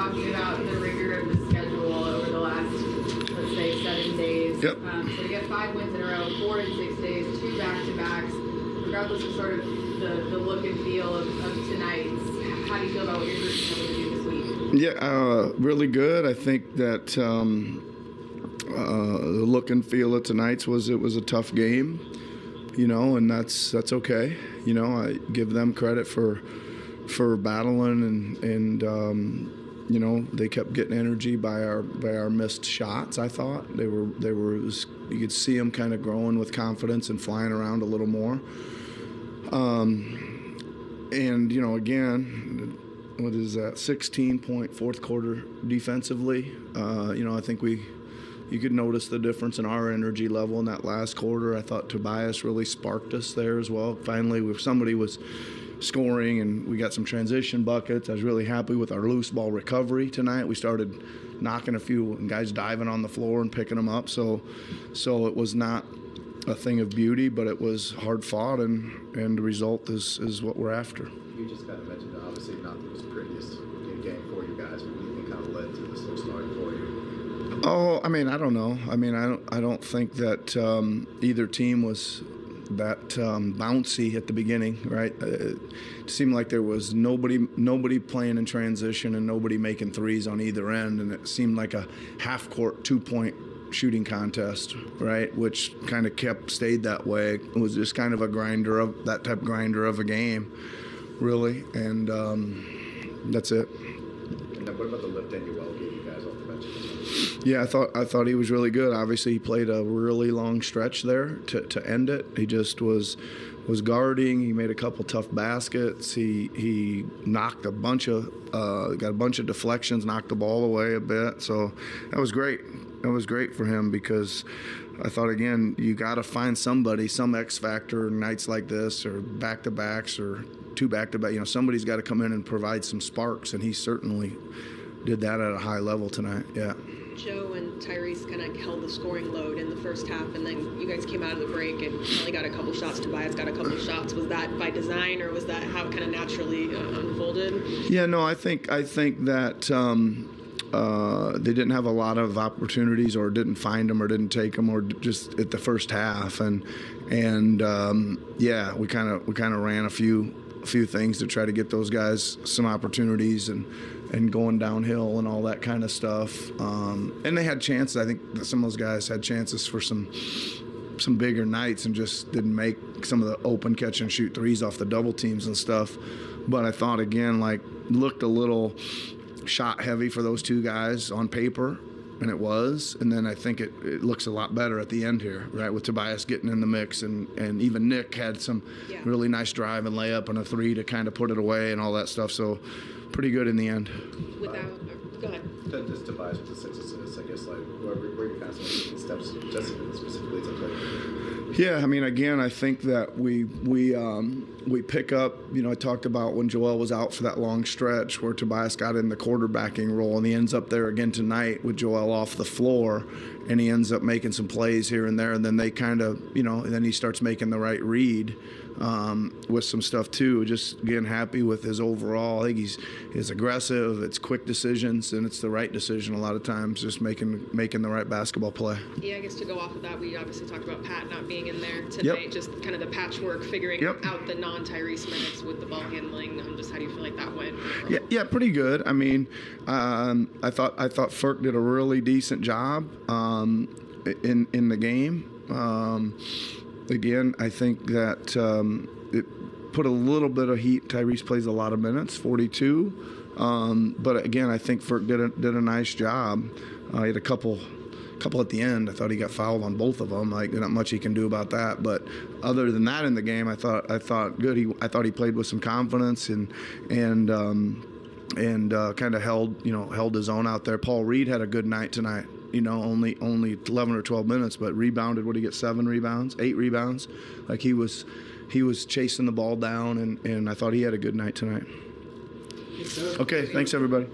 talking about the rigor of the schedule over the last, let's say, 7 days. Yep. So to get 5 wins in a row, 4 in 6 days, 2 back-to-backs, regardless of sort of the look and feel of tonight, how do you feel about what your group's able to do this week? Yeah, really good. I think that the look and feel of tonight's was it was a tough game, and that's okay. I give them credit for battling and they kept getting energy by our missed shots. I thought they were you could see them kind of growing with confidence and flying around a little more. And again, what is that? 16-point fourth quarter defensively. I think you could notice the difference in our energy level in that last quarter. I thought Tobias really sparked us there as well. Finally, if somebody was scoring and we got some transition buckets. I was really happy with our loose ball recovery tonight. We started knocking a few guys diving on the floor and picking them up. So it was not a thing of beauty, but it was hard fought, and the result is what we're after. You just kind of mentioned that obviously not the most prettiest game for you guys, but what do you think kind of led to the slow start for you? Oh, I don't know. I don't think that either team was that bouncy at the beginning, right? It seemed like there was nobody playing in transition and nobody making threes on either end, and it seemed like a half-court 2-point shooting contest, right? Which kind of stayed that way. It was just kind of a grinder of that type grinder of a game, really, and that's it. And then what about the lift Daniel gave you guys off the bench? Yeah, I thought he was really good. Obviously, he played a really long stretch there to end it. He just was guarding. He made a couple tough baskets. He knocked got a bunch of deflections, knocked the ball away a bit. So that was great. That was great for him because I thought, again, you got to find somebody, some X factor nights like this or back-to-backs or 2 back-to-back. Somebody's got to come in and provide some sparks, and he certainly did that at a high level tonight. Yeah. Joe and Tyrese kind of held the scoring load in the first half, and then you guys came out of the break and only got a couple shots. Tobias got a couple shots. Was that by design, or was that how it kind of naturally unfolded? Yeah, no, I think that they didn't have a lot of opportunities, or didn't find them, or didn't take them, or just at the first half, and we kind of ran a few things to try to get those guys some opportunities and going downhill and all that kind of stuff. And they had chances. I think that some of those guys had chances for some bigger nights and just didn't make some of the open catch and shoot threes off the double teams and stuff. But I thought, again, looked a little shot heavy for those 2 guys on paper, and it was. And then I think it looks a lot better at the end here, right, with Tobias getting in the mix, and even Nick had some really nice drive and layup and a 3 to kind of put it away and all that stuff. So pretty good in the end. Go ahead. Just Tobias with the 6 assists, I guess, where you kind of some steps just specifically to play. Yeah, again, I think that we pick up. I talked about when Joel was out for that long stretch where Tobias got in the quarterbacking role, and he ends up there again tonight with Joel off the floor, and he ends up making some plays here and there, and then they kind of, and then he starts making the right read with some stuff too. Just again, happy with his overall. I think he's aggressive. It's quick decisions, and it's the right decision a lot of times. Just making the right basketball play. Yeah, I guess to go off of that, we obviously talked about Pat not being in there tonight. Just kind of the patchwork, figuring out the non-Tyrese minutes with the ball handling. Just how do you feel like that went? Yeah, pretty good. I thought Ferk did a really decent job in the game. Again, I think that it put a little bit of heat. Tyrese plays a lot of minutes, 42. But again, I think Ferk did a nice job. He had a couple at the end. I thought he got fouled on both of them. Not much he can do about that. But other than that, in the game, I thought good. I thought he played with some confidence and kind of held his own out there. Paul Reed had a good night tonight. Only 11 or 12 minutes, but rebounded. What did he get? 7 rebounds, 8 rebounds. He was chasing the ball down, and I thought he had a good night tonight. Okay, thanks everybody.